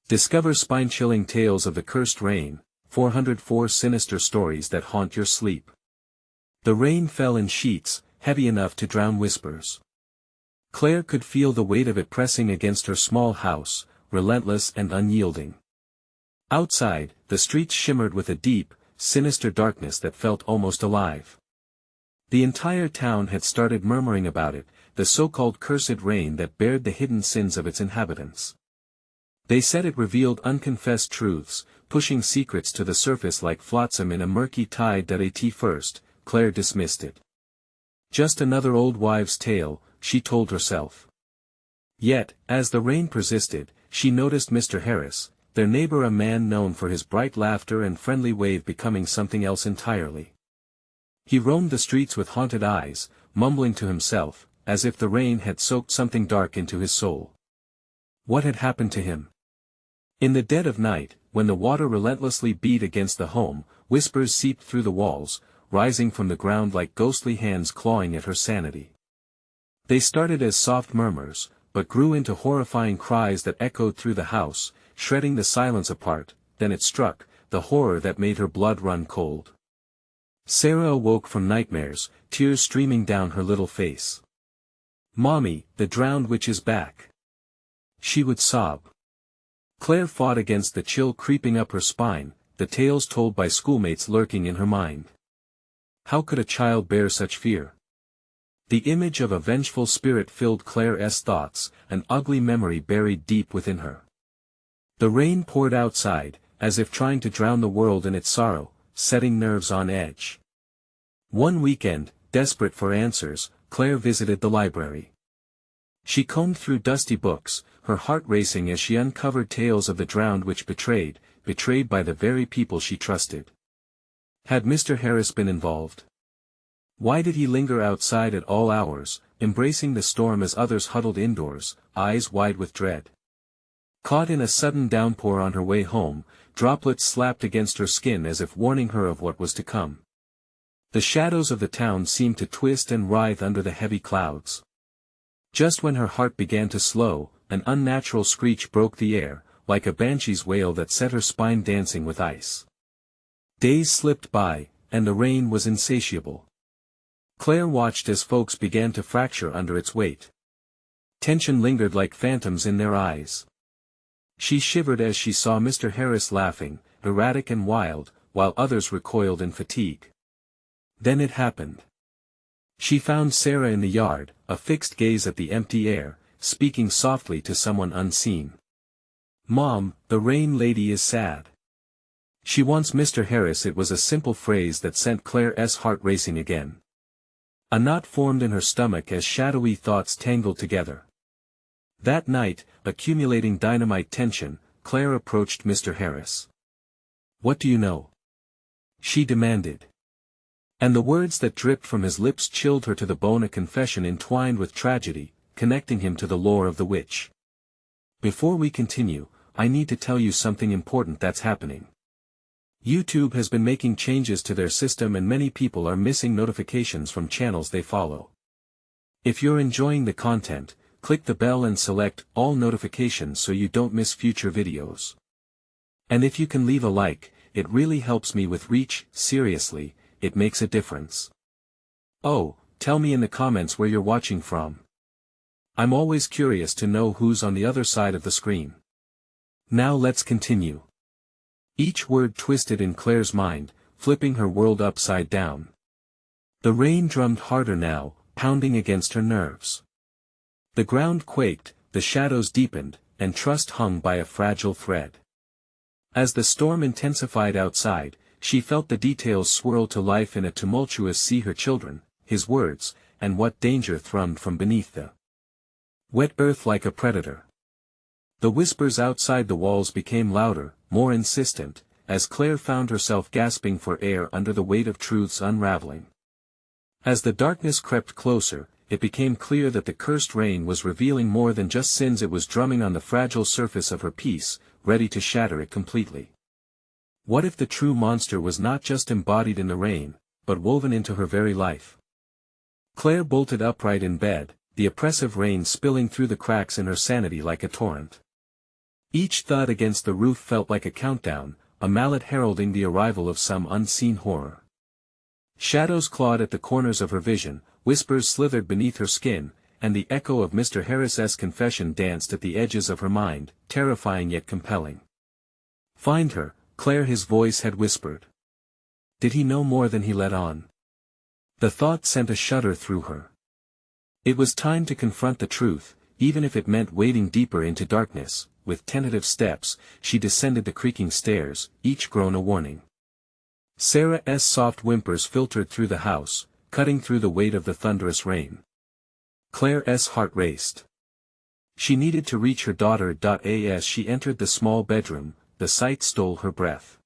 Discover spine-chilling tales of the cursed rain, 404 sinister stories that haunt your sleep. The rain fell in sheets, heavy enough to drown whispers. Claire could feel the weight of it pressing against her small house, relentless and unyielding. Outside, the streets shimmered with a deep, sinister darkness that felt almost alive. The entire town had started murmuring about it, the so-called cursed rain that bared the hidden sins of its inhabitants. They said it revealed unconfessed truths, pushing secrets to the surface like flotsam in a murky tide. At first, Claire dismissed it. Just another old wives' tale, she told herself. Yet, as the rain persisted, she noticed Mr. Harris, their neighbor, a man known for his bright laughter and friendly wave, becoming something else entirely. He roamed the streets with haunted eyes, mumbling to himself, as if the rain had soaked something dark into his soul. What had happened to him? In the dead of night, when the water relentlessly beat against the home, whispers seeped through the walls, rising from the ground like ghostly hands clawing at her sanity. They started as soft murmurs, but grew into horrifying cries that echoed through the house, shredding the silence apart. Then it struck, the horror that made her blood run cold. Sarah awoke from nightmares, tears streaming down her little face. "Mommy, the drowned witch is back," she would sob. Claire fought against the chill creeping up her spine, the tales told by schoolmates lurking in her mind. How could a child bear such fear? The image of a vengeful spirit filled Claire's thoughts, an ugly memory buried deep within her. The rain poured outside, as if trying to drown the world in its sorrow, setting nerves on edge. One weekend, desperate for answers, Claire visited the library. She combed through dusty books, her heart racing as she uncovered tales of the drowned witch, betrayed by the very people she trusted. Had Mr. Harris been involved? Why did he linger outside at all hours, embracing the storm as others huddled indoors, eyes wide with dread? Caught in a sudden downpour on her way home, droplets slapped against her skin as if warning her of what was to come. The shadows of the town seemed to twist and writhe under the heavy clouds. Just when her heart began to slow, an unnatural screech broke the air, like a banshee's wail that set her spine dancing with ice. Days slipped by, and the rain was insatiable. Claire watched as folks began to fracture under its weight. Tension lingered like phantoms in their eyes. She shivered as she saw Mr. Harris laughing, erratic and wild, while others recoiled in fatigue. Then it happened. She found Sarah in the yard, a fixed gaze at the empty air, speaking softly to someone unseen. "Mom, the rain lady is sad. She wants Mr. Harris." It was a simple phrase that sent Claire's heart racing again. A knot formed in her stomach as shadowy thoughts tangled together. That night, accumulating dynamite tension, Claire approached Mr. Harris. "What do you know?" she demanded. And the words that dripped from his lips chilled her to the bone, a confession entwined with tragedy, connecting him to the lore of the witch. "Before we continue, I need to tell you something important that's happening. YouTube has been making changes to their system and many people are missing notifications from channels they follow. If you're enjoying the content, click the bell and select all notifications so you don't miss future videos. And if you can leave a like, it really helps me with reach. Seriously, it makes a difference. Oh, tell me in the comments where you're watching from. I'm always curious to know who's on the other side of the screen. Now let's continue." Each word twisted in Claire's mind, flipping her world upside down. The rain drummed harder now, pounding against her nerves. The ground quaked, the shadows deepened, and trust hung by a fragile thread. As the storm intensified outside, she felt the details swirl to life in a tumultuous sea. Her children, his words, and what danger thrummed from beneath the wet earth like a predator. The whispers outside the walls became louder, more insistent, as Claire found herself gasping for air under the weight of truths unraveling. As the darkness crept closer, it became clear that the cursed rain was revealing more than just sins. It was drumming on the fragile surface of her peace, ready to shatter it completely. What if the true monster was not just embodied in the rain, but woven into her very life? Claire bolted upright in bed, the oppressive rain spilling through the cracks in her sanity like a torrent. Each thud against the roof felt like a countdown, a mallet heralding the arrival of some unseen horror. Shadows clawed at the corners of her vision, whispers slithered beneath her skin, and the echo of Mr. Harris's confession danced at the edges of her mind, terrifying yet compelling. Find her, Claire, his voice had whispered. Did he know more than he let on? The thought sent a shudder through her. It was time to confront the truth, even if it meant wading deeper into darkness. With tentative steps, she descended the creaking stairs, each groan a warning. Sarah's soft whimpers filtered through the house, cutting through the weight of the thunderous rain. Claire's heart raced. She needed to reach her daughter. As she entered the small bedroom, the sight stole her breath.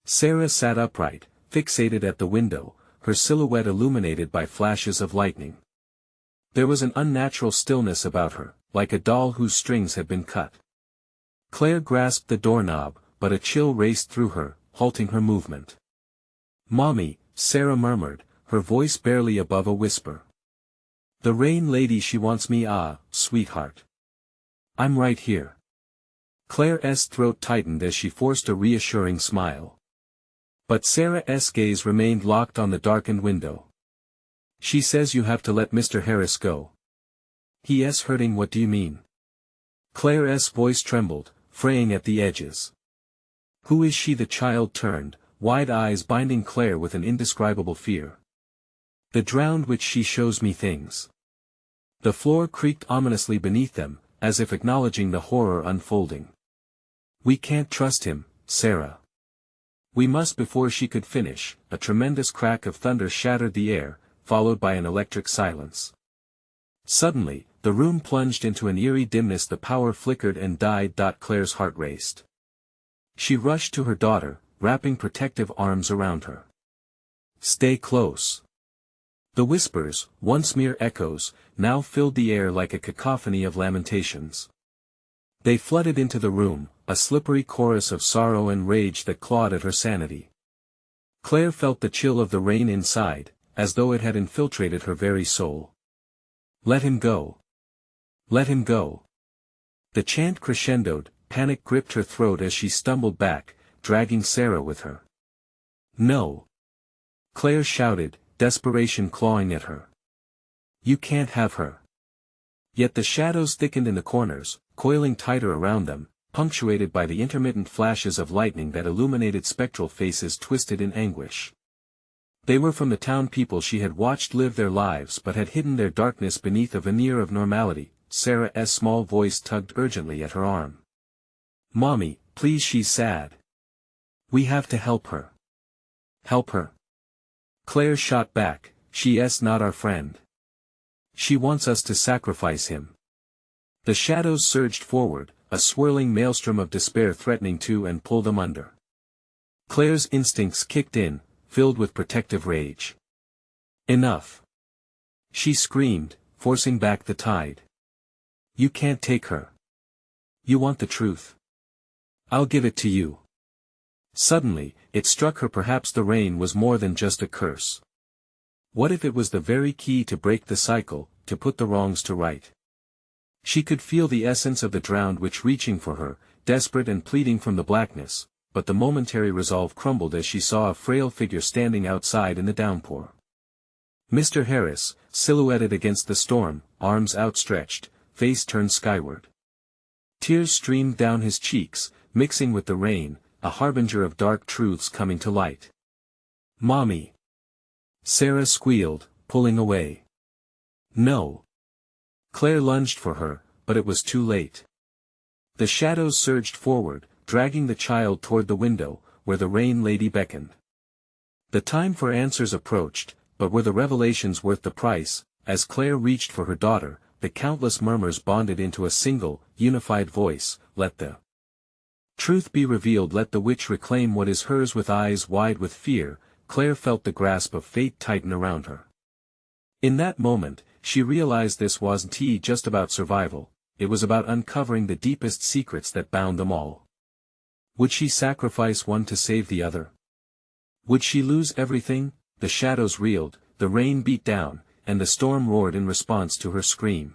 Sarah sat upright, fixated at the window, her silhouette illuminated by flashes of lightning. There was an unnatural stillness about her, like a doll whose strings had been cut. Claire grasped the doorknob, but a chill raced through her, halting her movement. "Mommy," Sarah murmured, her voice barely above a whisper. "The rain lady, she wants me, sweetheart. I'm right here." Claire's throat tightened as she forced a reassuring smile. But Sarah's gaze remained locked on the darkened window. "She says you have to let Mr. Harris go." "He's hurting, what do you mean?" Claire's voice trembled, fraying at the edges. "Who is she?" The child turned, wide eyes binding Claire with an indescribable fear. "The drowned witch, she shows me things." The floor creaked ominously beneath them, as if acknowledging the horror unfolding. "We can't trust him, Sarah. We must." Before she could finish, a tremendous crack of thunder shattered the air, followed by an electric silence. Suddenly, the room plunged into an eerie dimness. The power flickered and died. Claire's heart raced. She rushed to her daughter, wrapping protective arms around her. "Stay close." The whispers, once mere echoes, now filled the air like a cacophony of lamentations. They flooded into the room, a slippery chorus of sorrow and rage that clawed at her sanity. Claire felt the chill of the rain inside, as though it had infiltrated her very soul. "Let him go. Let him go." The chant crescendoed, panic gripped her throat as she stumbled back, dragging Sarah with her. "No!" Claire shouted, desperation clawing at her. "You can't have her." Yet the shadows thickened in the corners, coiling tighter around them, punctuated by the intermittent flashes of lightning that illuminated spectral faces twisted in anguish. They were from the town people she had watched live their lives but had hidden their darkness beneath a veneer of normality. Sarah's small voice tugged urgently at her arm. "Mommy, please, she's sad. We have to help her." "Help her?" Claire shot back, "She's not our friend. She wants us to sacrifice him." The shadows surged forward, a swirling maelstrom of despair threatening to and pull them under. Claire's instincts kicked in, filled with protective rage. "Enough!" she screamed, forcing back the tide. "You can't take her. You want the truth? I'll give it to you." Suddenly, it struck her perhaps the rain was more than just a curse. What if it was the very key to break the cycle, to put the wrongs to right? She could feel the essence of the drowned witch reaching for her, desperate and pleading from the blackness, but the momentary resolve crumbled as she saw a frail figure standing outside in the downpour. Mr. Harris, silhouetted against the storm, arms outstretched, face turned skyward. Tears streamed down his cheeks, mixing with the rain, a harbinger of dark truths coming to light. "Mommy!" Sarah squealed, pulling away. "No!" Claire lunged for her, but it was too late. The shadows surged forward, dragging the child toward the window, where the rain lady beckoned. The time for answers approached, but were the revelations worth the price? As Claire reached for her daughter, the countless murmurs bonded into a single, unified voice, "Let the truth be revealed, let the witch reclaim what is hers." With eyes wide with fear, Claire felt the grasp of fate tighten around her. In that moment, she realized this wasn't just about survival, it was about uncovering the deepest secrets that bound them all. Would she sacrifice one to save the other? Would she lose everything? The shadows reeled, the rain beat down, and the storm roared in response to her scream.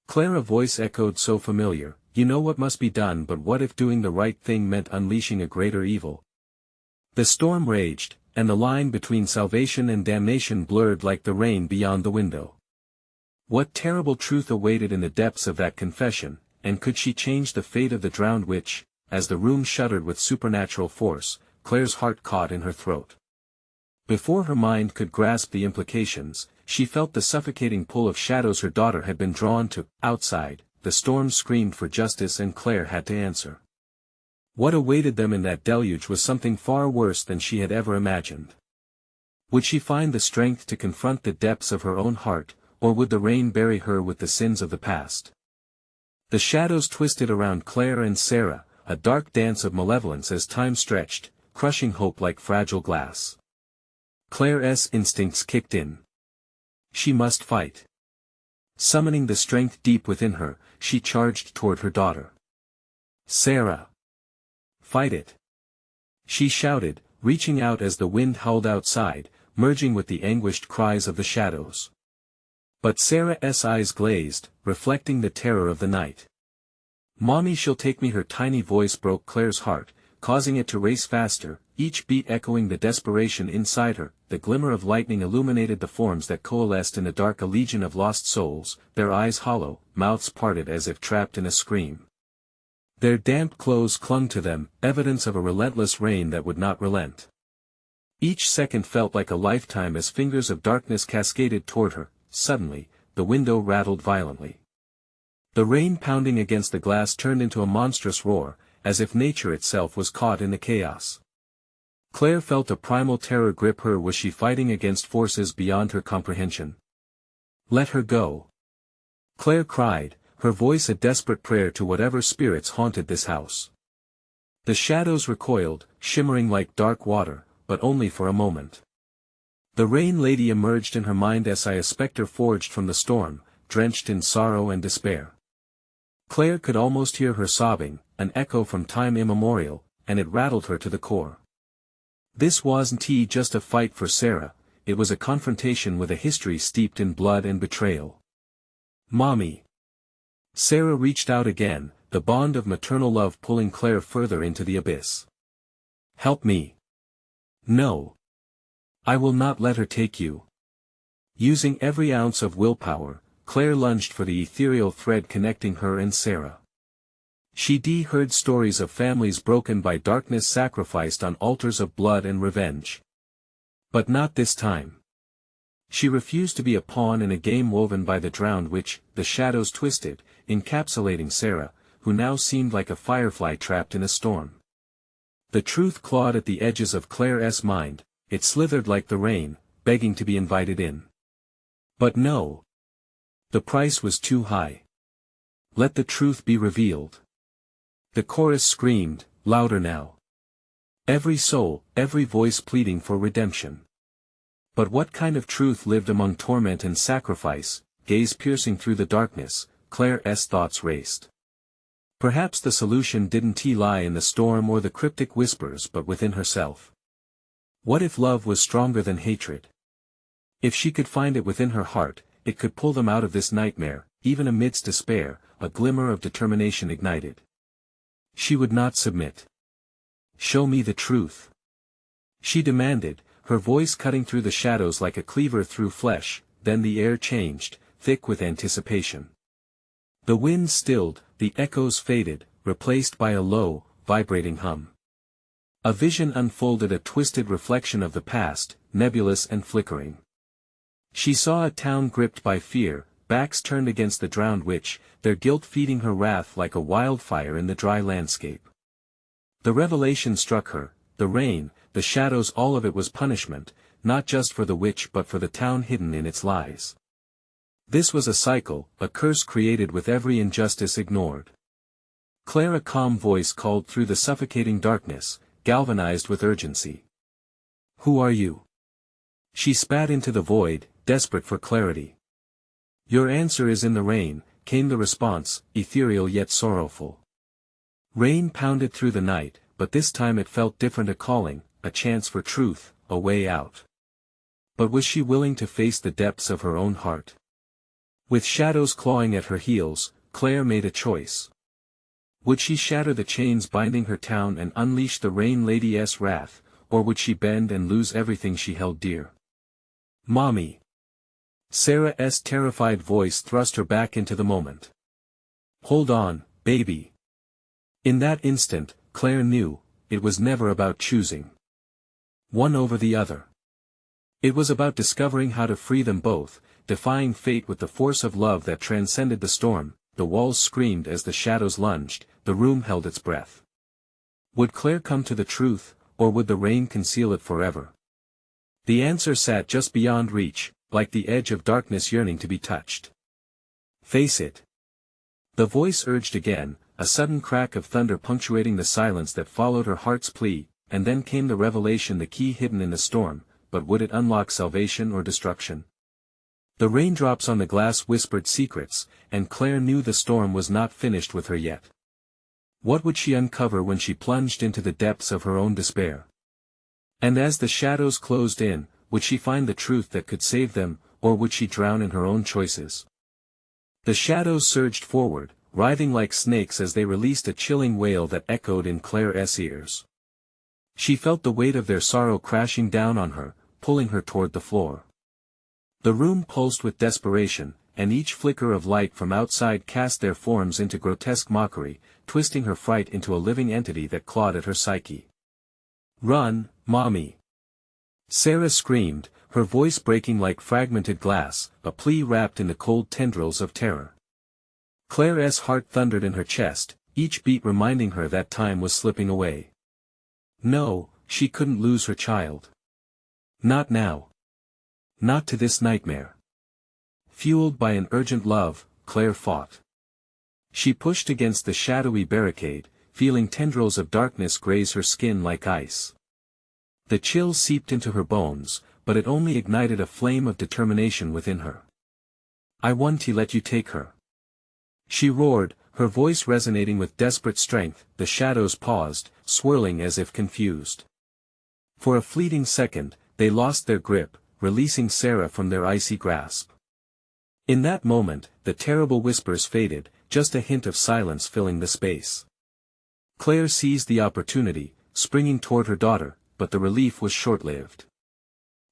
Claire's voice echoed so familiar, you know what must be done, but what if doing the right thing meant unleashing a greater evil? The storm raged, and the line between salvation and damnation blurred like the rain beyond the window. What terrible truth awaited in the depths of that confession, and could she change the fate of the drowned witch? As the room shuddered with supernatural force, Claire's heart caught in her throat. Before her mind could grasp the implications, she felt the suffocating pull of shadows. Her daughter had been drawn to. Outside, the storm screamed for justice, and Claire had to answer. What awaited them in that deluge was something far worse than she had ever imagined. Would she find the strength to confront the depths of her own heart, or would the rain bury her with the sins of the past? The shadows twisted around Claire and Sarah, a dark dance of malevolence as time stretched, crushing hope like fragile glass. Claire's instincts kicked in. She must fight. Summoning the strength deep within her, she charged toward her daughter. Sarah! Fight it! She shouted, reaching out as the wind howled outside, merging with the anguished cries of the shadows. But Sarah's eyes glazed, reflecting the terror of the night. "Mommy, she'll take me." Her tiny voice broke Claire's heart, causing it to race faster, each beat echoing the desperation inside her. The glimmer of lightning illuminated the forms that coalesced in the dark, a legion of lost souls, their eyes hollow, mouths parted as if trapped in a scream. Their damp clothes clung to them, evidence of a relentless rain that would not relent. Each second felt like a lifetime as fingers of darkness cascaded toward her. Suddenly, the window rattled violently. The rain pounding against the glass turned into a monstrous roar, as if nature itself was caught in the chaos. Claire felt a primal terror grip her. Was she fighting against forces beyond her comprehension? "Let her go!" Claire cried, her voice a desperate prayer to whatever spirits haunted this house. The shadows recoiled, shimmering like dark water, but only for a moment. The Rain Lady emerged in her mind as a spectre forged from the storm, drenched in sorrow and despair. Claire could almost hear her sobbing, an echo from time immemorial, and it rattled her to the core. This wasn't just a fight for Sarah, it was a confrontation with a history steeped in blood and betrayal. "Mommy!" Sarah reached out again, the bond of maternal love pulling Claire further into the abyss. "Help me!" "No. I will not let her take you." Using every ounce of willpower, Claire lunged for the ethereal thread connecting her and Sarah. She heard stories of families broken by darkness, sacrificed on altars of blood and revenge. But not this time. She refused to be a pawn in a game woven by the drowned witch. The shadows twisted, encapsulating Sarah, who now seemed like a firefly trapped in a storm. The truth clawed at the edges of Claire's mind, it slithered like the rain, begging to be invited in. But no. The price was too high. Let the truth be revealed. The chorus screamed, louder now. Every soul, every voice pleading for redemption. But what kind of truth lived among torment and sacrifice? Gaze piercing through the darkness, Claire's thoughts raced. Perhaps the solution didn't lie in the storm or the cryptic whispers, but within herself. What if love was stronger than hatred? If she could find it within her heart, it could pull them out of this nightmare. Even amidst despair, a glimmer of determination ignited. She would not submit. "Show me the truth," she demanded, her voice cutting through the shadows like a cleaver through flesh. Then the air changed, thick with anticipation. The wind stilled, the echoes faded, replaced by a low, vibrating hum. A vision unfolded, a twisted reflection of the past, nebulous and flickering. She saw a town gripped by fear, backs turned against the drowned witch, their guilt feeding her wrath like a wildfire in the dry landscape. The revelation struck her, the rain, the shadows, all of it was punishment, not just for the witch but for the town hidden in its lies. This was a cycle, a curse created with every injustice ignored. Claire, a calm voice called through the suffocating darkness, galvanized with urgency. "Who are you?" She spat into the void, desperate for clarity. "Your answer is in the rain," came the response, ethereal yet sorrowful. Rain pounded through the night, but this time it felt different, a calling, a chance for truth, a way out. But was she willing to face the depths of her own heart? With shadows clawing at her heels, Claire made a choice. Would she shatter the chains binding her town and unleash the Rain Lady's wrath, or would she bend and lose everything she held dear? Mommy. Sarah's terrified voice thrust her back into the moment. Hold on, baby. In that instant, Claire knew, it was never about choosing one over the other. It was about discovering how to free them both, defying fate with the force of love that transcended the storm. The walls screamed as the shadows lunged, the room held its breath. Would Claire come to the truth, or would the rain conceal it forever? The answer sat just beyond reach, like the edge of darkness yearning to be touched. Face it. The voice urged again, a sudden crack of thunder punctuating the silence that followed her heart's plea, and then came the revelation, the key hidden in the storm, but would it unlock salvation or destruction? The raindrops on the glass whispered secrets, and Claire knew the storm was not finished with her yet. What would she uncover when she plunged into the depths of her own despair? And as the shadows closed in, would she find the truth that could save them, or would she drown in her own choices? The shadows surged forward, writhing like snakes as they released a chilling wail that echoed in Claire's ears. She felt the weight of their sorrow crashing down on her, pulling her toward the floor. The room pulsed with desperation, and each flicker of light from outside cast their forms into grotesque mockery, twisting her fright into a living entity that clawed at her psyche. Run, Mommy! Sarah screamed, her voice breaking like fragmented glass, a plea wrapped in the cold tendrils of terror. Claire's heart thundered in her chest, each beat reminding her that time was slipping away. No, she couldn't lose her child. Not now. Not to this nightmare. Fueled by an urgent love, Claire fought. She pushed against the shadowy barricade, feeling tendrils of darkness graze her skin like ice. The chill seeped into her bones, but it only ignited a flame of determination within her. I won't let you take her. She roared, her voice resonating with desperate strength. The shadows paused, swirling as if confused. For a fleeting second, they lost their grip, releasing Sarah from their icy grasp. In that moment, the terrible whispers faded, just a hint of silence filling the space. Claire seized the opportunity, springing toward her daughter, but the relief was short-lived.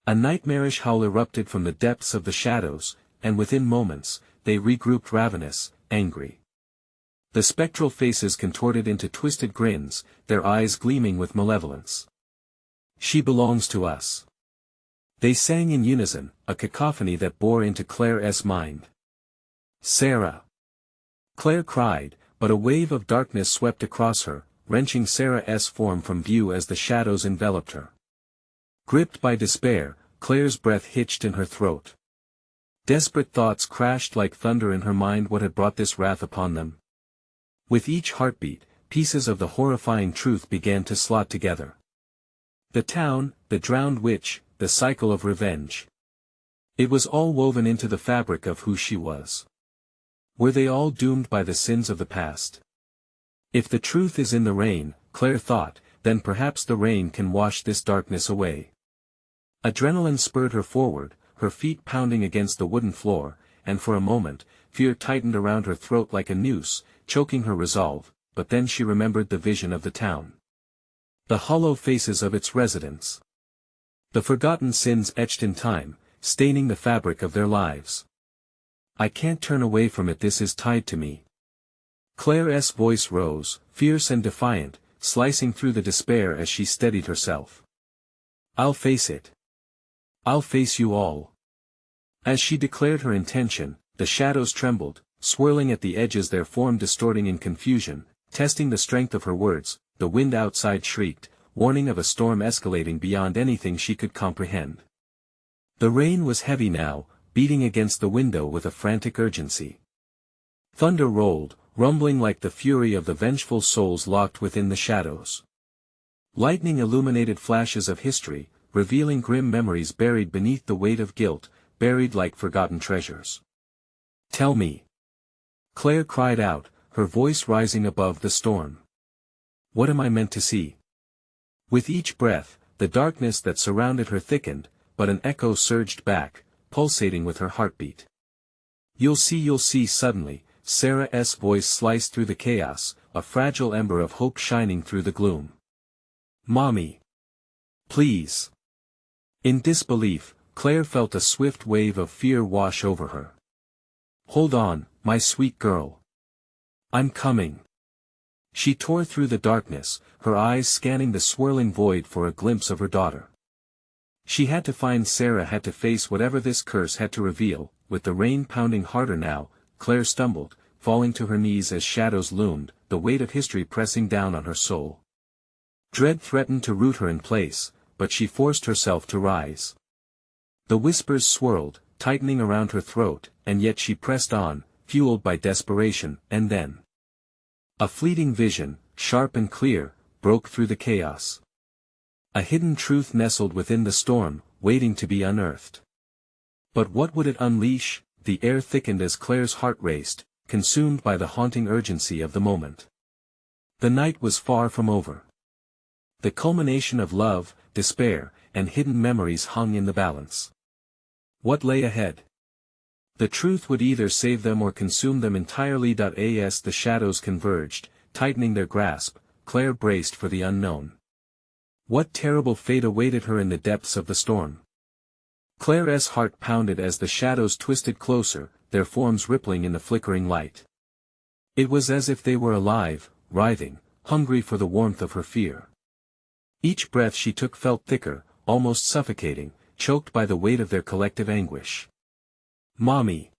A nightmarish howl erupted from the depths of the shadows, and within moments, they regrouped ravenous, angry. The spectral faces contorted into twisted grins, their eyes gleaming with malevolence. She belongs to us. They sang in unison, a cacophony that bore into Claire's mind. Sarah! Claire cried, but a wave of darkness swept across her, wrenching Sarah's form from view as the shadows enveloped her. Gripped by despair, Claire's breath hitched in her throat. Desperate thoughts crashed like thunder in her mind. What had brought this wrath upon them? With each heartbeat, pieces of the horrifying truth began to slot together. The town, the drowned witch, the cycle of revenge. It was all woven into the fabric of who she was. Were they all doomed by the sins of the past? If the truth is in the rain, Claire thought, then perhaps the rain can wash this darkness away. Adrenaline spurred her forward, her feet pounding against the wooden floor, and for a moment, fear tightened around her throat like a noose, choking her resolve, but then she remembered the vision of the town. The hollow faces of its residents. The forgotten sins etched in time, staining the fabric of their lives. I can't turn away from it, this is tied to me. Claire's voice rose, fierce and defiant, slicing through the despair as she steadied herself. I'll face it. I'll face you all. As she declared her intention, the shadows trembled, swirling at the edges, their form distorting in confusion, testing the strength of her words. The wind outside shrieked, warning of a storm escalating beyond anything she could comprehend. The rain was heavy now, beating against the window with a frantic urgency. Thunder rolled, rumbling like the fury of the vengeful souls locked within the shadows. Lightning illuminated flashes of history, revealing grim memories buried beneath the weight of guilt, buried like forgotten treasures. Tell me. Claire cried out, her voice rising above the storm. What am I meant to see? With each breath, the darkness that surrounded her thickened, but an echo surged back, pulsating with her heartbeat. You'll see. Suddenly, Sarah's voice sliced through the chaos, a fragile ember of hope shining through the gloom. "Mommy. Please." In disbelief, Claire felt a swift wave of fear wash over her. "Hold on, my sweet girl. I'm coming." She tore through the darkness, her eyes scanning the swirling void for a glimpse of her daughter. She had to find Sarah, had to face whatever this curse had to reveal. With the rain pounding harder now, Claire stumbled, falling to her knees as shadows loomed, the weight of history pressing down on her soul. Dread threatened to root her in place, but she forced herself to rise. The whispers swirled, tightening around her throat, and yet she pressed on, fueled by desperation, and then a fleeting vision, sharp and clear, broke through the chaos. A hidden truth nestled within the storm, waiting to be unearthed. But what would it unleash? The air thickened as Claire's heart raced, consumed by the haunting urgency of the moment. The night was far from over. The culmination of love, despair, and hidden memories hung in the balance. What lay ahead? The truth would either save them or consume them entirely. As the shadows converged, tightening their grasp, Claire braced for the unknown. What terrible fate awaited her in the depths of the storm? Claire's heart pounded as the shadows twisted closer, their forms rippling in the flickering light. It was as if they were alive, writhing, hungry for the warmth of her fear. Each breath she took felt thicker, almost suffocating, choked by the weight of their collective anguish. "Mommy."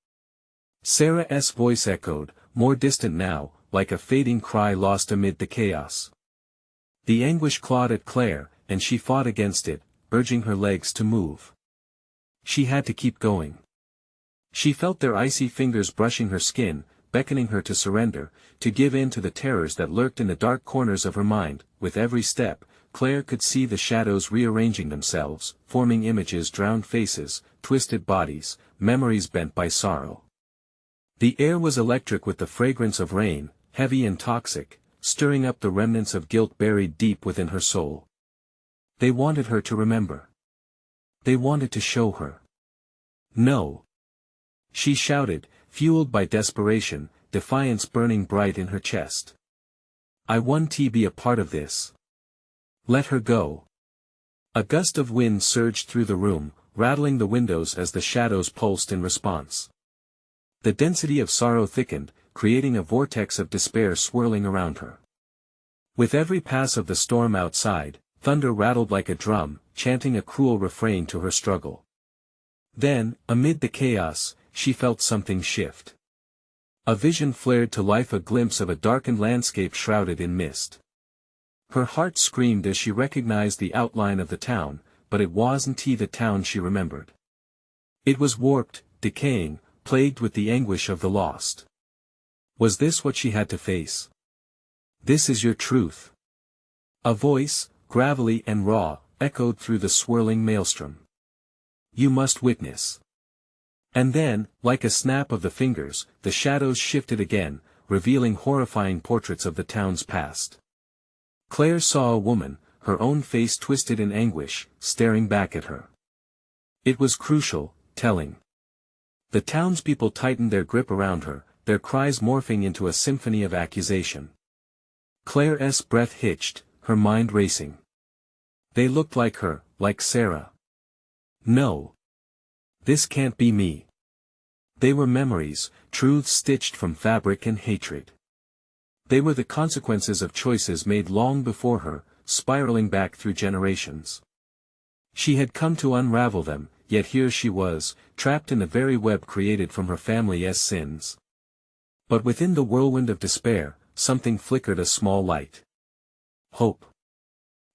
Sarah's voice echoed, more distant now, like a fading cry lost amid the chaos. The anguish clawed at Claire, and she fought against it, urging her legs to move. She had to keep going. She felt their icy fingers brushing her skin, beckoning her to surrender, to give in to the terrors that lurked in the dark corners of her mind. With every step, Claire could see the shadows rearranging themselves, forming images, drowned faces, twisted bodies, memories bent by sorrow. The air was electric with the fragrance of rain, heavy and toxic, stirring up the remnants of guilt buried deep within her soul. They wanted her to remember. They wanted to show her. "No!" she shouted, fueled by desperation, defiance burning bright in her chest. "I want to be a part of this. Let her go." A gust of wind surged through the room, rattling the windows as the shadows pulsed in response. The density of sorrow thickened, creating a vortex of despair swirling around her. With every pass of the storm outside, thunder rattled like a drum, chanting a cruel refrain to her struggle. Then, amid the chaos, she felt something shift. A vision flared to life, a glimpse of a darkened landscape shrouded in mist. Her heart screamed as she recognized the outline of the town, but it wasn't the town she remembered. It was warped, decaying, plagued with the anguish of the lost. Was this what she had to face? "This is your truth." A voice, gravelly and raw, echoed through the swirling maelstrom. "You must witness." And then, like a snap of the fingers, the shadows shifted again, revealing horrifying portraits of the town's past. Claire saw a woman, her own face twisted in anguish, staring back at her. It was crucial, telling. The townspeople tightened their grip around her, their cries morphing into a symphony of accusation. Claire's breath hitched, her mind racing. They looked like her, like Sarah. No. This can't be me. They were memories, truths stitched from fabric and hatred. They were the consequences of choices made long before her, spiraling back through generations. She had come to unravel them, yet here she was, trapped in the very web created from her family's sins. But within the whirlwind of despair, something flickered, a small light. Hope.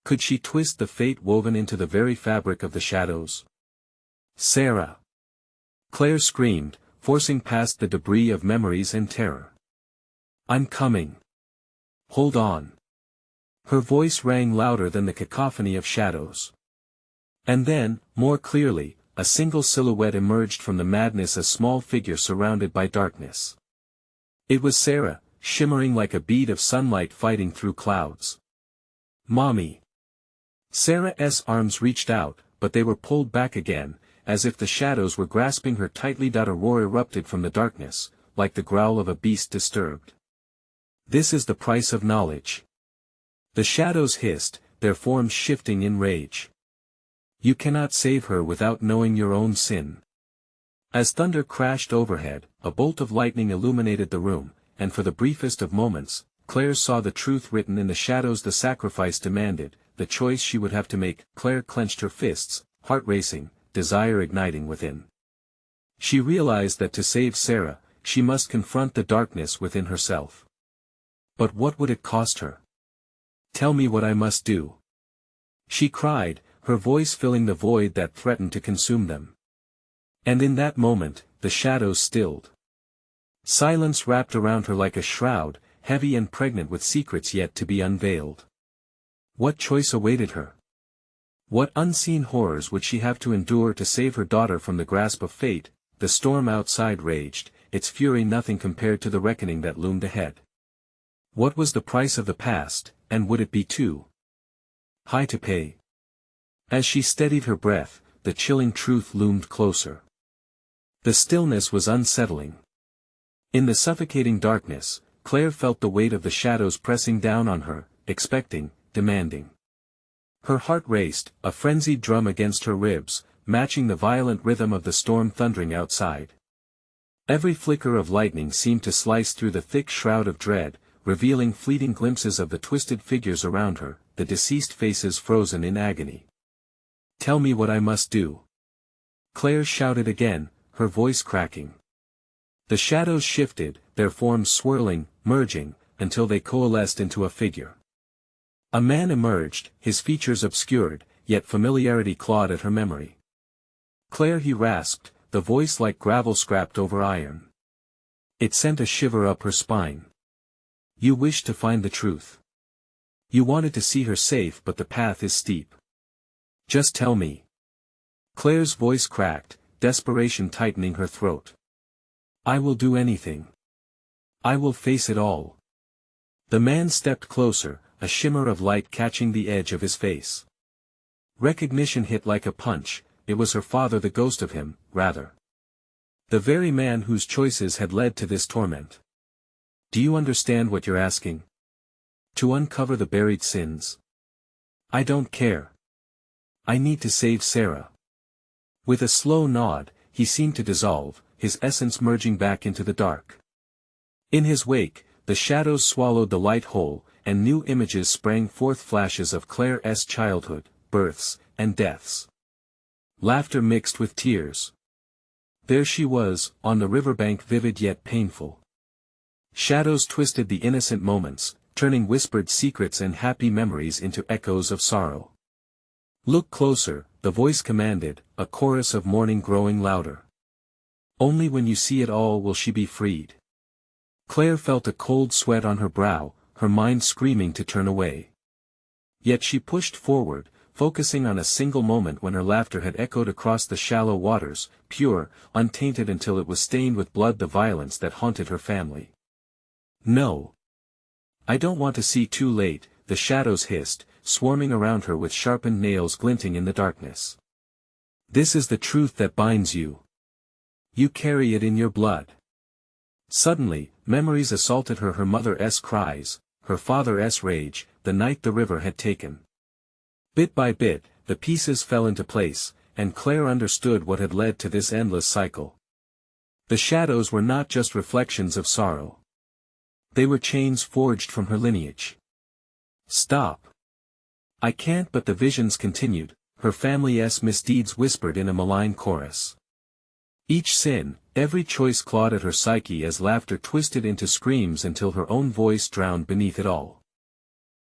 Could she twist the fate woven into the very fabric of the shadows? "Sarah!" Claire screamed, forcing past the debris of memories and terror. "I'm coming. Hold on." Her voice rang louder than the cacophony of shadows. And then, more clearly, a single silhouette emerged from the madness, a small figure surrounded by darkness. It was Sarah, shimmering like a bead of sunlight fighting through clouds. "Mommy!" Sarah's arms reached out, but they were pulled back again, as if the shadows were grasping her tightly. A roar erupted from the darkness, like the growl of a beast disturbed. This is the price of knowledge. The shadows hissed, their forms shifting in rage. You cannot save her without knowing your own sin. As thunder crashed overhead, a bolt of lightning illuminated the room, and for the briefest of moments, Claire saw the truth written in the shadows. The sacrifice demanded, the choice she would have to make. Claire clenched her fists, heart racing, desire igniting within. She realized that to save Sarah, she must confront the darkness within herself. But what would it cost her? Tell me what I must do. She cried, her voice filling the void that threatened to consume them. And in that moment, the shadows stilled. Silence wrapped around her like a shroud, heavy and pregnant with secrets yet to be unveiled. What choice awaited her? What unseen horrors would she have to endure to save her daughter from the grasp of fate? The storm outside raged, its fury nothing compared to the reckoning that loomed ahead. What was the price of the past, and would it be too high to pay? As she steadied her breath, the chilling truth loomed closer. The stillness was unsettling. In the suffocating darkness, Claire felt the weight of the shadows pressing down on her, expecting, demanding. Her heart raced, a frenzied drum against her ribs, matching the violent rhythm of the storm thundering outside. Every flicker of lightning seemed to slice through the thick shroud of dread, revealing fleeting glimpses of the twisted figures around her, the deceased faces frozen in agony. Tell me what I must do. Claire shouted again, her voice cracking. The shadows shifted, their forms swirling, merging, until they coalesced into a figure. A man emerged, his features obscured, yet familiarity clawed at her memory. Claire, he rasped, the voice like gravel scraped over iron. It sent a shiver up her spine. You wished to find the truth. You wanted to see her safe, but the path is steep. Just tell me. Claire's voice cracked, desperation tightening her throat. I will do anything. I will face it all. The man stepped closer, a shimmer of light catching the edge of his face. Recognition hit like a punch. It was her father, the ghost of him, rather. The very man whose choices had led to this torment. Do you understand what you're asking? To uncover the buried sins? I don't care. I need to save Sarah. With a slow nod, he seemed to dissolve, his essence merging back into the dark. In his wake, the shadows swallowed the light whole, and new images sprang forth, flashes of Claire's childhood, births, and deaths. Laughter mixed with tears. There she was, on the riverbank, vivid yet painful. Shadows twisted the innocent moments, turning whispered secrets and happy memories into echoes of sorrow. Look closer, the voice commanded, a chorus of mourning growing louder. Only when you see it all will she be freed. Claire felt a cold sweat on her brow, her mind screaming to turn away. Yet she pushed forward, focusing on a single moment when her laughter had echoed across the shallow waters, pure, untainted until it was stained with blood, the violence that haunted her family. No. I don't want to see. Too late, the shadows hissed, swarming around her with sharpened nails glinting in the darkness. This is the truth that binds you. You carry it in your blood. Suddenly, memories assaulted her, her mother's cries, her father's rage, the night the river had taken. Bit by bit, the pieces fell into place, and Claire understood what had led to this endless cycle. The shadows were not just reflections of sorrow. They were chains forged from her lineage. Stop. I can't. But the visions continued, her family's misdeeds whispered in a malign chorus. Each sin, every choice clawed at her psyche as laughter twisted into screams until her own voice drowned beneath it all.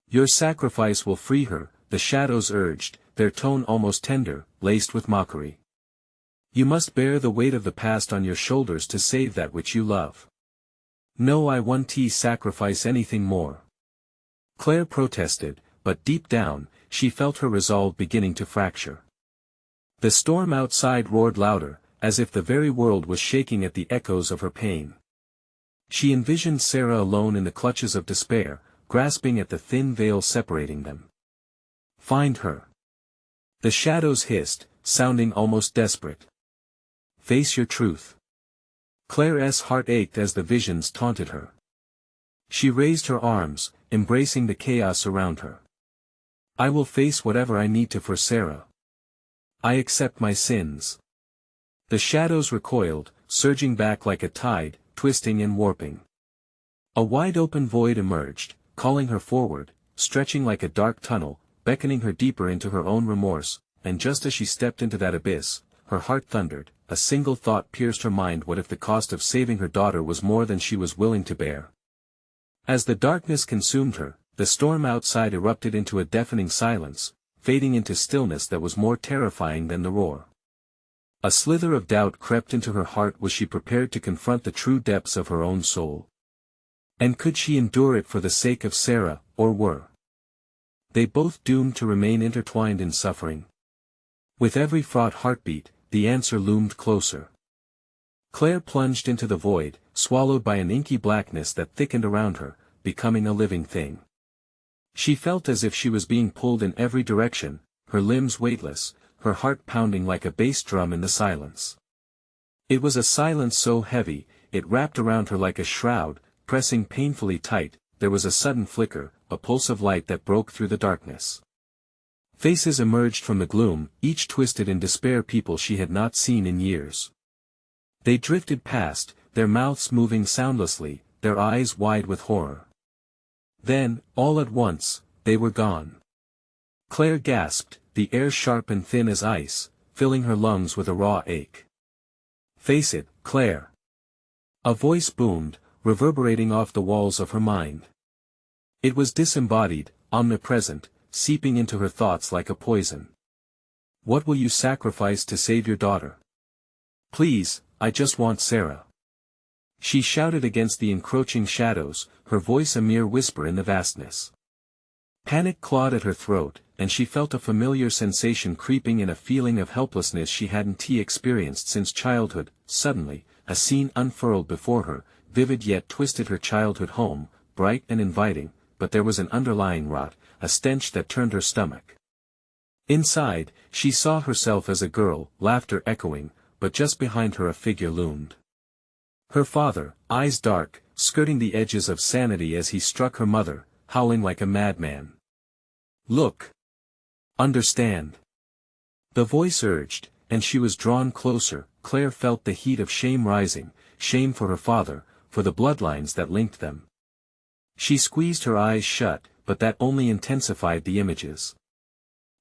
Your sacrifice will free her, the shadows urged, their tone almost tender, laced with mockery. You must bear the weight of the past on your shoulders to save that which you love. No, I won't sacrifice anything more. Claire protested, but deep down, she felt her resolve beginning to fracture. The storm outside roared louder, as if the very world was shaking at the echoes of her pain. She envisioned Sarah alone in the clutches of despair, grasping at the thin veil separating them. Find her. The shadows hissed, sounding almost desperate. Face your truth. Claire's heart ached as the visions taunted her. She raised her arms, embracing the chaos around her. I will face whatever I need to for Sarah. I accept my sins. The shadows recoiled, surging back like a tide, twisting and warping. A wide-open void emerged, calling her forward, stretching like a dark tunnel, beckoning her deeper into her own remorse, and just as she stepped into that abyss, her heart thundered. A single thought pierced her mind: what if the cost of saving her daughter was more than she was willing to bear? As the darkness consumed her, the storm outside erupted into a deafening silence, fading into stillness that was more terrifying than the roar. A slither of doubt crept into her heart. Was she prepared to confront the true depths of her own soul? And could she endure it for the sake of Sarah, or were they both doomed to remain intertwined in suffering? With every fraught heartbeat, the answer loomed closer. Claire plunged into the void, swallowed by an inky blackness that thickened around her, becoming a living thing. She felt as if she was being pulled in every direction, her limbs weightless, her heart pounding like a bass drum in the silence. It was a silence so heavy, it wrapped around her like a shroud, pressing painfully tight. There was a sudden flicker, a pulse of light that broke through the darkness. Faces emerged from the gloom, each twisted in despair, people she had not seen in years. They drifted past, their mouths moving soundlessly, their eyes wide with horror. Then, all at once, they were gone. Claire gasped, the air sharp and thin as ice, filling her lungs with a raw ache. Face it, Claire. A voice boomed, reverberating off the walls of her mind. It was disembodied, omnipresent, seeping into her thoughts like a poison. What will you sacrifice to save your daughter? Please, I just want Sarah. She shouted against the encroaching shadows, her voice a mere whisper in the vastness. Panic clawed at her throat, and she felt a familiar sensation creeping in, a feeling of helplessness she hadn't experienced since childhood. Suddenly, a scene unfurled before her, vivid yet twisted: her childhood home, bright and inviting, but there was an underlying rot, a stench that turned her stomach. Inside, she saw herself as a girl, laughter echoing, but just behind her a figure loomed. Her father, eyes dark, skirting the edges of sanity as he struck her mother, howling like a madman. Look. Understand. The voice urged, and she was drawn closer. Claire felt the heat of shame rising, shame for her father, for the bloodlines that linked them. She squeezed her eyes shut, but that only intensified the images.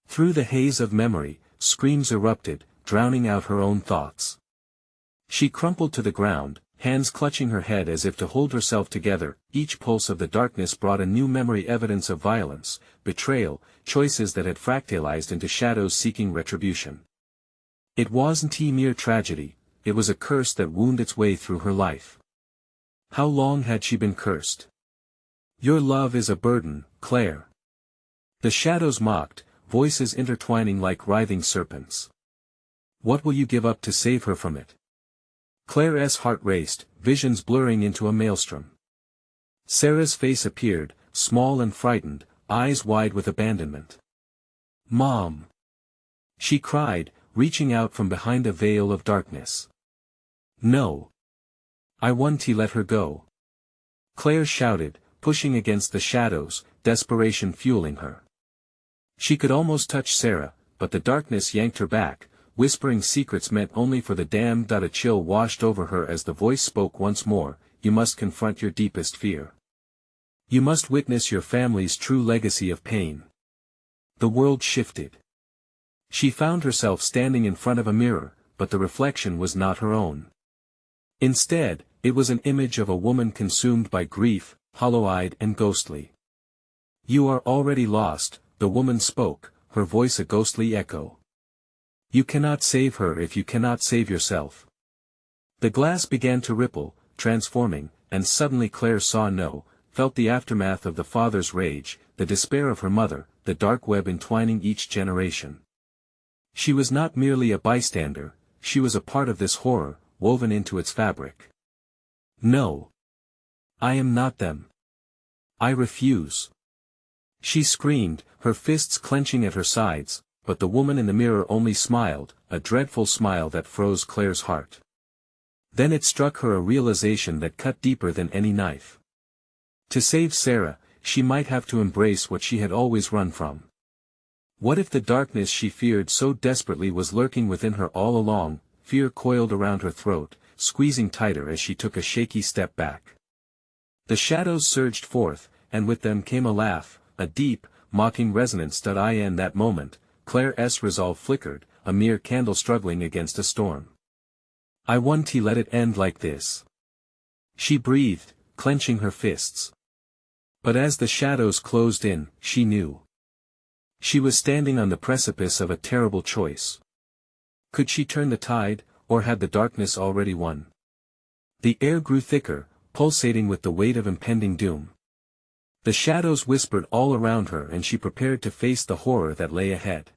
Through the haze of memory, screams erupted, drowning out her own thoughts. She crumpled to the ground, hands clutching her head as if to hold herself together. Each pulse of the darkness brought a new memory, evidence of violence, betrayal, choices that had fractalized into shadows seeking retribution. It wasn't a mere tragedy, it was a curse that wound its way through her life. How long had she been cursed? Your love is a burden, Claire. The shadows mocked, voices intertwining like writhing serpents. What will you give up to save her from it? Claire's heart raced, visions blurring into a maelstrom. Sarah's face appeared, small and frightened, eyes wide with abandonment. Mom! She cried, reaching out from behind a veil of darkness. No. I want to let her go. Claire shouted, pushing against the shadows, desperation fueling her. She could almost touch Sarah, but the darkness yanked her back, whispering secrets meant only for the damned. A chill washed over her as the voice spoke once more. You must confront your deepest fear. You must witness your family's true legacy of pain. The world shifted. She found herself standing in front of a mirror, but the reflection was not her own. Instead, it was an image of a woman consumed by grief, hollow-eyed and ghostly. You are already lost, the woman spoke, her voice a ghostly echo. You cannot save her if you cannot save yourself. The glass began to ripple, transforming, and suddenly Claire felt the aftermath of the father's rage, the despair of her mother, the dark web entwining each generation. She was not merely a bystander, she was a part of this horror, woven into its fabric. No. I am not them. I refuse. She screamed, her fists clenching at her sides, but the woman in the mirror only smiled, a dreadful smile that froze Claire's heart. Then it struck her a realization that cut deeper than any knife. To save Sarah, she might have to embrace what she had always run from. What if the darkness she feared so desperately was lurking within her all along? Fear coiled around her throat, squeezing tighter as she took a shaky step back. The shadows surged forth, and with them came a laugh, a deep, mocking resonance. In that moment, Claire's resolve flickered, a mere candle struggling against a storm. "I won't let it end like this," she breathed, clenching her fists. But as the shadows closed in, she knew. She was standing on the precipice of a terrible choice. Could she turn the tide, or had the darkness already won? The air grew thicker, pulsating with the weight of impending doom. The shadows whispered all around her, and she prepared to face the horror that lay ahead.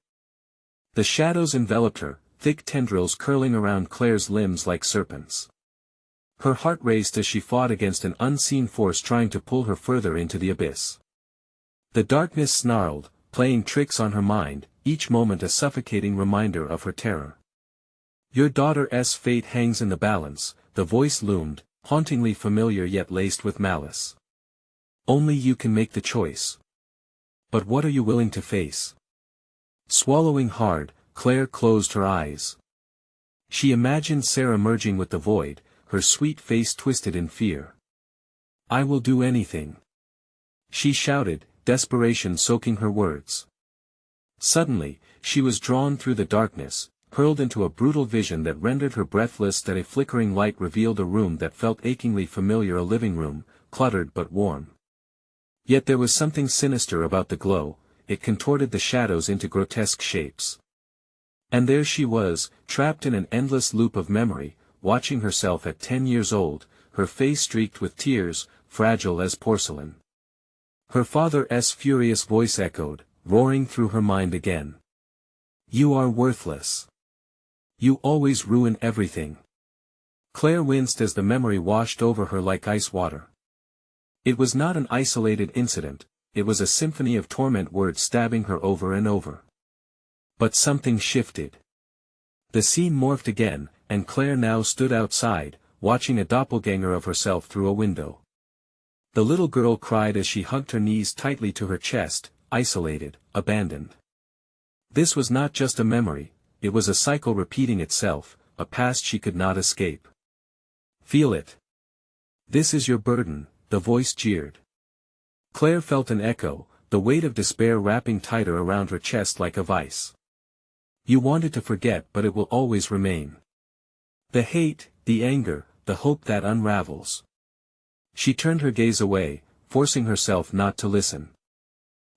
The shadows enveloped her, thick tendrils curling around Claire's limbs like serpents. Her heart raced as she fought against an unseen force trying to pull her further into the abyss. The darkness snarled, playing tricks on her mind, each moment a suffocating reminder of her terror. "Your daughter's fate hangs in the balance," the voice loomed, hauntingly familiar yet laced with malice. "Only you can make the choice. But what are you willing to face?" Swallowing hard, Claire closed her eyes. She imagined Sarah merging with the void, her sweet face twisted in fear. "I will do anything," she shouted, desperation soaking her words. Suddenly, she was drawn through the darkness, hurled into a brutal vision that rendered her breathless. That a flickering light revealed a room that felt achingly familiar, a living room, cluttered but warm. Yet there was something sinister about the glow, it contorted the shadows into grotesque shapes. And there she was, trapped in an endless loop of memory, watching herself at 10 years old, her face streaked with tears, fragile as porcelain. Her father's furious voice echoed, roaring through her mind again. "You are worthless. You always ruin everything." Claire winced as the memory washed over her like ice water. It was not an isolated incident, it was a symphony of torment, words stabbing her over and over. But something shifted. The scene morphed again, and Claire now stood outside, watching a doppelganger of herself through a window. The little girl cried as she hugged her knees tightly to her chest, isolated, abandoned. This was not just a memory, it was a cycle repeating itself, a past she could not escape. "Feel it. This is your burden," the voice jeered. Claire felt an echo, the weight of despair wrapping tighter around her chest like a vice. "You wanted to forget, but it will always remain. The hate, the anger, the hope that unravels." She turned her gaze away, forcing herself not to listen.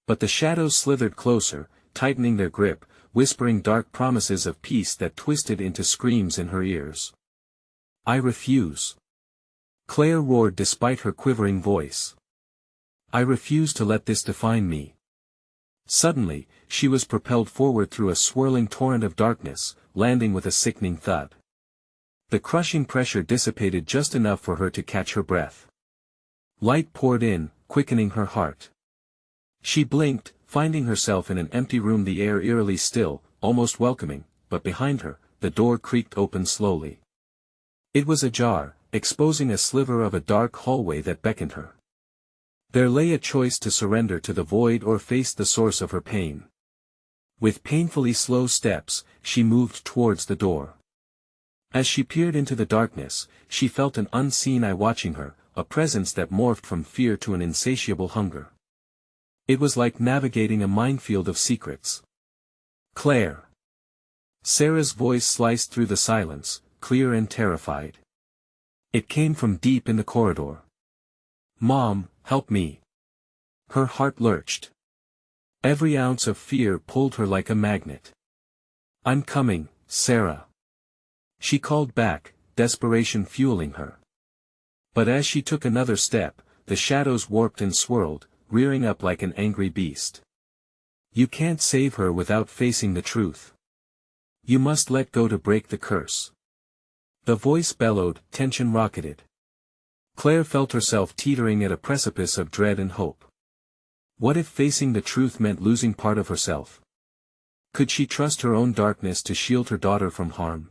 But the shadows slithered closer, tightening their grip, whispering dark promises of peace that twisted into screams in her ears. "I refuse," Claire roared despite her quivering voice. "I refuse to let this define me." Suddenly, she was propelled forward through a swirling torrent of darkness, landing with a sickening thud. The crushing pressure dissipated just enough for her to catch her breath. Light poured in, quickening her heart. She blinked, finding herself in an empty room, the air eerily still, almost welcoming, but behind her, the door creaked open slowly. It was ajar, exposing a sliver of a dark hallway that beckoned her. There lay a choice: to surrender to the void or face the source of her pain. With painfully slow steps, she moved towards the door. As she peered into the darkness, she felt an unseen eye watching her, a presence that morphed from fear to an insatiable hunger. It was like navigating a minefield of secrets. "Claire!" Sarah's voice sliced through the silence, clear and terrified. It came from deep in the corridor. "Mom, help me!" Her heart lurched. Every ounce of fear pulled her like a magnet. "I'm coming, Sarah," she called back, desperation fueling her. But as she took another step, the shadows warped and swirled, rearing up like an angry beast. "You can't save her without facing the truth. You must let go to break the curse." The voice bellowed, tension rocketed. Claire felt herself teetering at a precipice of dread and hope. What if facing the truth meant losing part of herself? Could she trust her own darkness to shield her daughter from harm?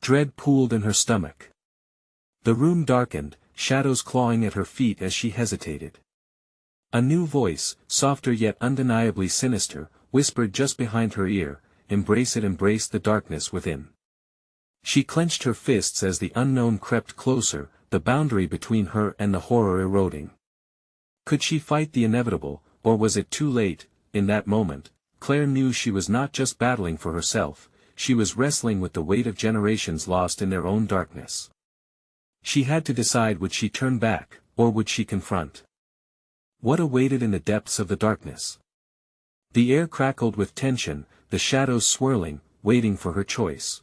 Dread pooled in her stomach. The room darkened, shadows clawing at her feet as she hesitated. A new voice, softer yet undeniably sinister, whispered just behind her ear, "Embrace it, embrace the darkness within." She clenched her fists as the unknown crept closer, the boundary between her and the horror eroding. Could she fight the inevitable, or was it too late? In that moment, Claire knew she was not just battling for herself, she was wrestling with the weight of generations lost in their own darkness. She had to decide, would she turn back, or would she confront? What awaited in the depths of the darkness? The air crackled with tension, the shadows swirling, waiting for her choice.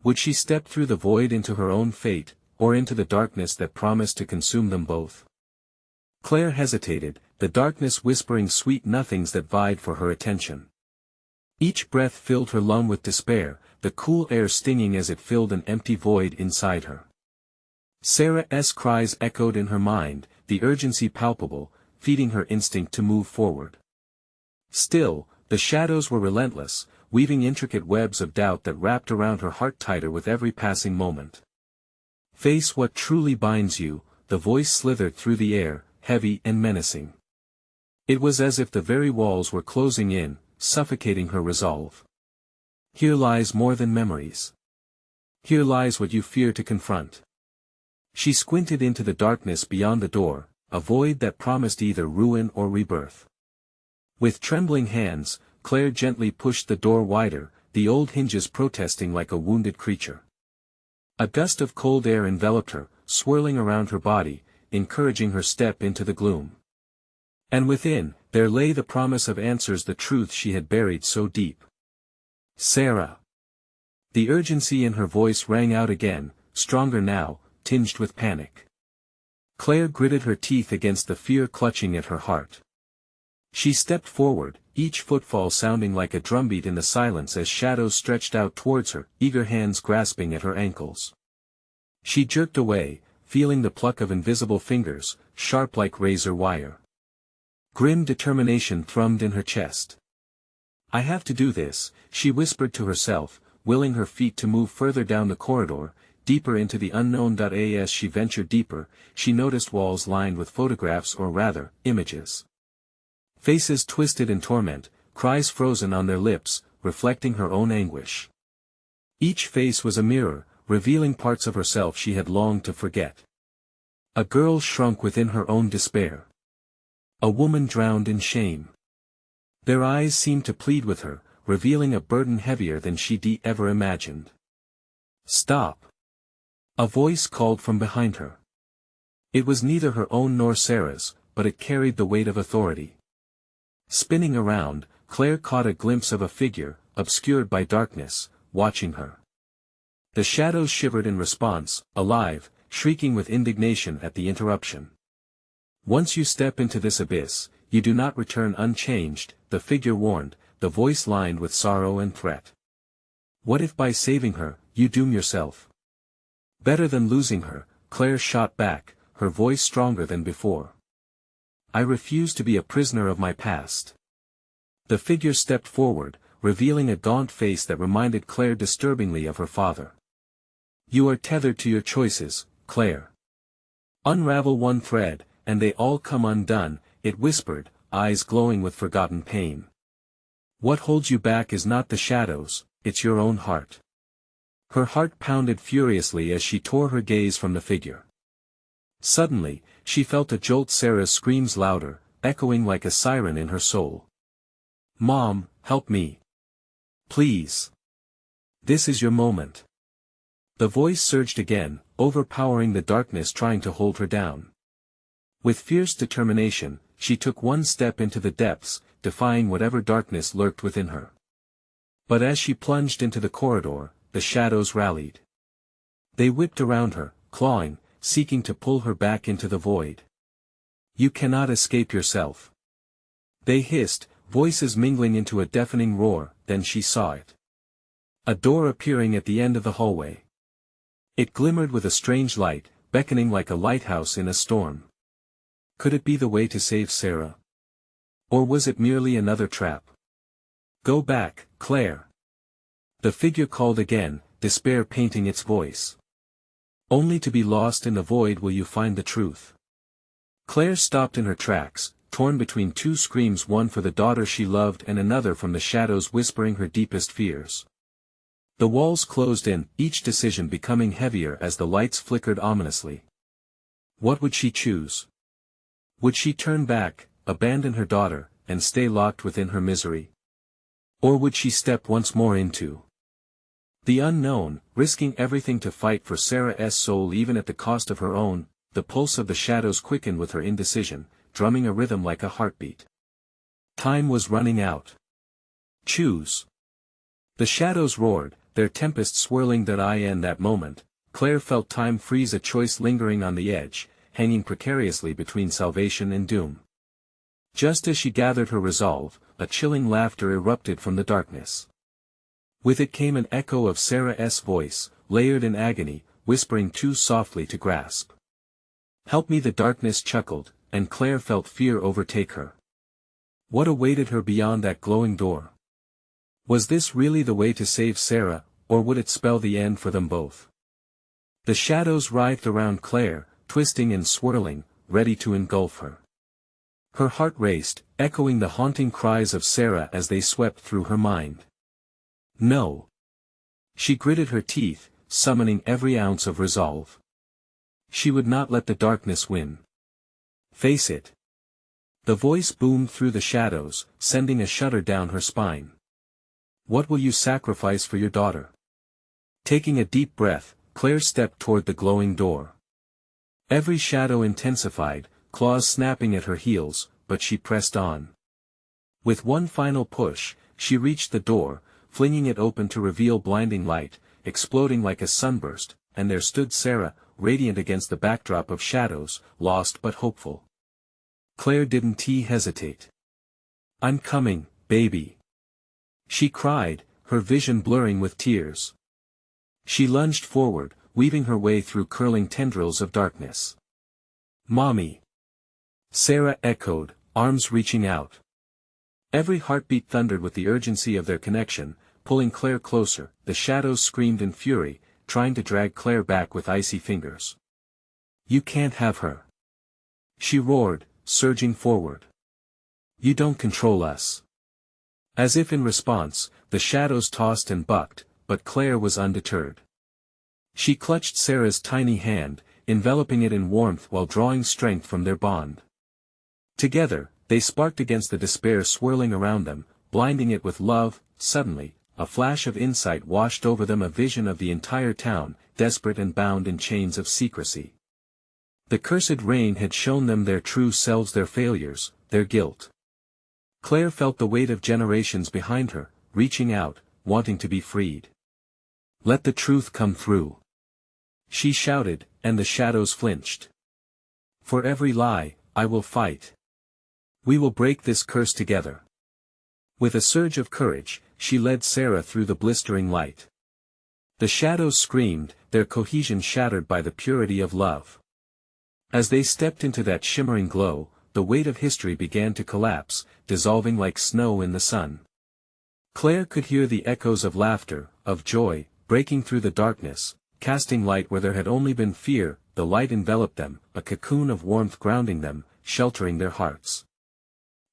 Would she step through the void into her own fate, or into the darkness that promised to consume them both? Claire hesitated, the darkness whispering sweet nothings that vied for her attention. Each breath filled her lung with despair, the cool air stinging as it filled an empty void inside her. Sarah's cries echoed in her mind, the urgency palpable, feeding her instinct to move forward. Still, the shadows were relentless, weaving intricate webs of doubt that wrapped around her heart tighter with every passing moment. "Face what truly binds you," the voice slithered through the air, heavy and menacing. It was as if the very walls were closing in, suffocating her resolve. "Here lies more than memories. Here lies what you fear to confront." She squinted into the darkness beyond the door, a void that promised either ruin or rebirth. With trembling hands, Claire gently pushed the door wider, the old hinges protesting like a wounded creature. A gust of cold air enveloped her, swirling around her body, encouraging her step into the gloom. And within, there lay the promise of answers, the truth she had buried so deep. "Sarah." The urgency in her voice rang out again, stronger now, tinged with panic. Claire gritted her teeth against the fear clutching at her heart. She stepped forward, each footfall sounding like a drumbeat in the silence as shadows stretched out towards her, eager hands grasping at her ankles. She jerked away, feeling the pluck of invisible fingers, sharp like razor wire. Grim determination thrummed in her chest. "I have to do this," she whispered to herself, willing her feet to move further down the corridor, deeper into the unknown. As she ventured deeper, she noticed walls lined with photographs, or rather, images. Faces twisted in torment, cries frozen on their lips, reflecting her own anguish. Each face was a mirror, revealing parts of herself she had longed to forget. A girl shrunk within her own despair. A woman drowned in shame. Their eyes seemed to plead with her, revealing a burden heavier than she'd ever imagined. "Stop!" A voice called from behind her. It was neither her own nor Sarah's, but it carried the weight of authority. Spinning around, Claire caught a glimpse of a figure, obscured by darkness, watching her. The shadows shivered in response, alive, shrieking with indignation at the interruption. "Once you step into this abyss, you do not return unchanged," the figure warned, the voice lined with sorrow and threat. "What if by saving her, you doom yourself?" "Better than losing her," Claire shot back, her voice stronger than before. "I refuse to be a prisoner of my past." The figure stepped forward, revealing a gaunt face that reminded Claire disturbingly of her father. "You are tethered to your choices, Claire. Unravel one thread, and they all come undone," it whispered, eyes glowing with forgotten pain. "What holds you back is not the shadows, it's your own heart." Her heart pounded furiously as she tore her gaze from the figure. Suddenly, she felt a jolt. Sarah's screams louder, echoing like a siren in her soul. "Mom, help me. Please. This is your moment." The voice surged again, overpowering the darkness, trying to hold her down. With fierce determination, she took one step into the depths, defying whatever darkness lurked within her. But as she plunged into the corridor, the shadows rallied. They whipped around her, clawing, seeking to pull her back into the void. "You cannot escape yourself," they hissed, voices mingling into a deafening roar. Then she saw it. A door appearing at the end of the hallway. It glimmered with a strange light, beckoning like a lighthouse in a storm. Could it be the way to save Sarah? Or was it merely another trap? "Go back, Claire." The figure called again, despair painting its voice. Only to be lost in the void will you find the truth. Claire stopped in her tracks, torn between two screams, one for the daughter she loved and another from the shadows whispering her deepest fears. The walls closed in, each decision becoming heavier as the lights flickered ominously. What would she choose? Would she turn back, abandon her daughter, and stay locked within her misery? Or would she step once more into the unknown, risking everything to fight for Sarah's soul even at the cost of her own? The pulse of the shadows quickened with her indecision, drumming a rhythm like a heartbeat. Time was running out. Choose. The shadows roared, their tempest swirling that moment. Claire felt time freeze, a choice lingering on the edge, hanging precariously between salvation and doom. Just as she gathered her resolve, a chilling laughter erupted from the darkness. With it came an echo of Sarah's voice, layered in agony, whispering too softly to grasp. "Help me," the darkness chuckled, and Claire felt fear overtake her. What awaited her beyond that glowing door? Was this really the way to save Sarah, or would it spell the end for them both? The shadows writhed around Claire, twisting and swirling, ready to engulf her. Her heart raced, echoing the haunting cries of Sarah as they swept through her mind. No. She gritted her teeth, summoning every ounce of resolve. She would not let the darkness win. Face it. The voice boomed through the shadows, sending a shudder down her spine. What will you sacrifice for your daughter? Taking a deep breath, Claire stepped toward the glowing door. Every shadow intensified, claws snapping at her heels, but she pressed on. With one final push, she reached the door, flinging it open to reveal blinding light, exploding like a sunburst, and there stood Sarah, radiant against the backdrop of shadows, lost but hopeful. Claire didn't hesitate. "I'm coming, baby," she cried, her vision blurring with tears. She lunged forward, weaving her way through curling tendrils of darkness. "Mommy!" Sarah echoed, arms reaching out. Every heartbeat thundered with the urgency of their connection, pulling Claire closer. The shadows screamed in fury, trying to drag Claire back with icy fingers. "You can't have her!" she roared, surging forward. "You don't control us!" As if in response, the shadows tossed and bucked, but Claire was undeterred. She clutched Sarah's tiny hand, enveloping it in warmth while drawing strength from their bond. Together, they sparked against the despair swirling around them, blinding it with love. Suddenly, a flash of insight washed over them, a vision of the entire town, desperate and bound in chains of secrecy. The cursed rain had shown them their true selves, their failures, their guilt. Claire felt the weight of generations behind her, reaching out, wanting to be freed. "Let the truth come through," she shouted, and the shadows flinched. "For every lie, I will fight. We will break this curse together." With a surge of courage, she led Sarah through the blistering light. The shadows screamed, their cohesion shattered by the purity of love. As they stepped into that shimmering glow, the weight of history began to collapse, dissolving like snow in the sun. Claire could hear the echoes of laughter, of joy, breaking through the darkness, casting light where there had only been fear. The light enveloped them, a cocoon of warmth grounding them, sheltering their hearts.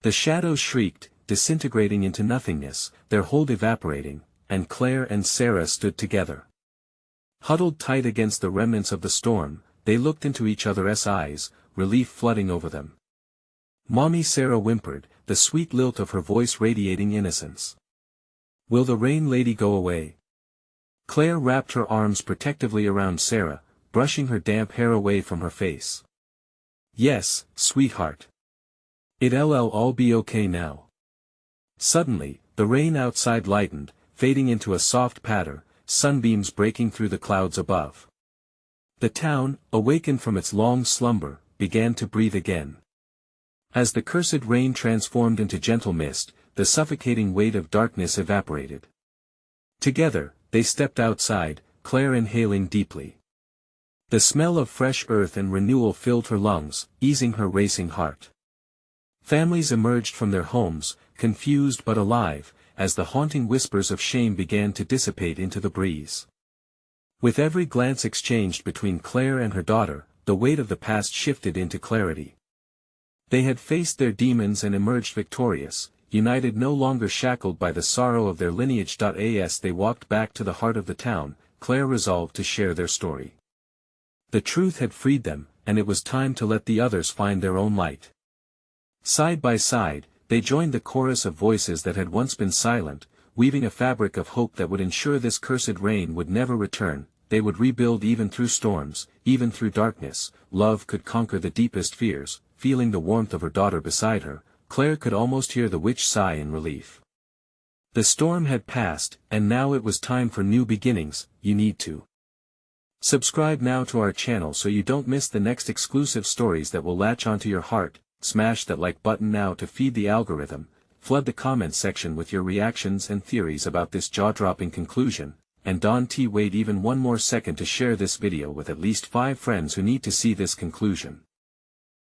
The shadows shrieked, disintegrating into nothingness, their hold evaporating, and Claire and Sarah stood together. Huddled tight against the remnants of the storm, they looked into each other's eyes, relief flooding over them. "Mommy," Sarah whimpered, the sweet lilt of her voice radiating innocence. "Will the rain lady go away?" Claire wrapped her arms protectively around Sarah, brushing her damp hair away from her face. "Yes, sweetheart. It'll all be okay now." Suddenly, the rain outside lightened, fading into a soft patter, sunbeams breaking through the clouds above. The town, awakened from its long slumber, began to breathe again. As the cursed rain transformed into gentle mist, the suffocating weight of darkness evaporated. Together, they stepped outside, Claire inhaling deeply. The smell of fresh earth and renewal filled her lungs, easing her racing heart. Families emerged from their homes, confused but alive, as the haunting whispers of shame began to dissipate into the breeze. With every glance exchanged between Claire and her daughter, the weight of the past shifted into clarity. They had faced their demons and emerged victorious, united no longer shackled by the sorrow of their lineage. As they walked back to the heart of the town, Claire resolved to share their story. The truth had freed them, and it was time to let the others find their own light. Side by side, they joined the chorus of voices that had once been silent, weaving a fabric of hope that would ensure this cursed rain would never return. They would rebuild even through storms, even through darkness. Love could conquer the deepest fears. Feeling the warmth of her daughter beside her, Claire could almost hear the witch sigh in relief. The storm had passed, and now it was time for new beginnings. You need to subscribe now to our channel so you don't miss the next exclusive stories that will latch onto your heart. Smash that like button now to feed the algorithm. Flood the comments section with your reactions and theories about this jaw-dropping conclusion, and wait even one more second to share this video with at least 5 friends who need to see this conclusion.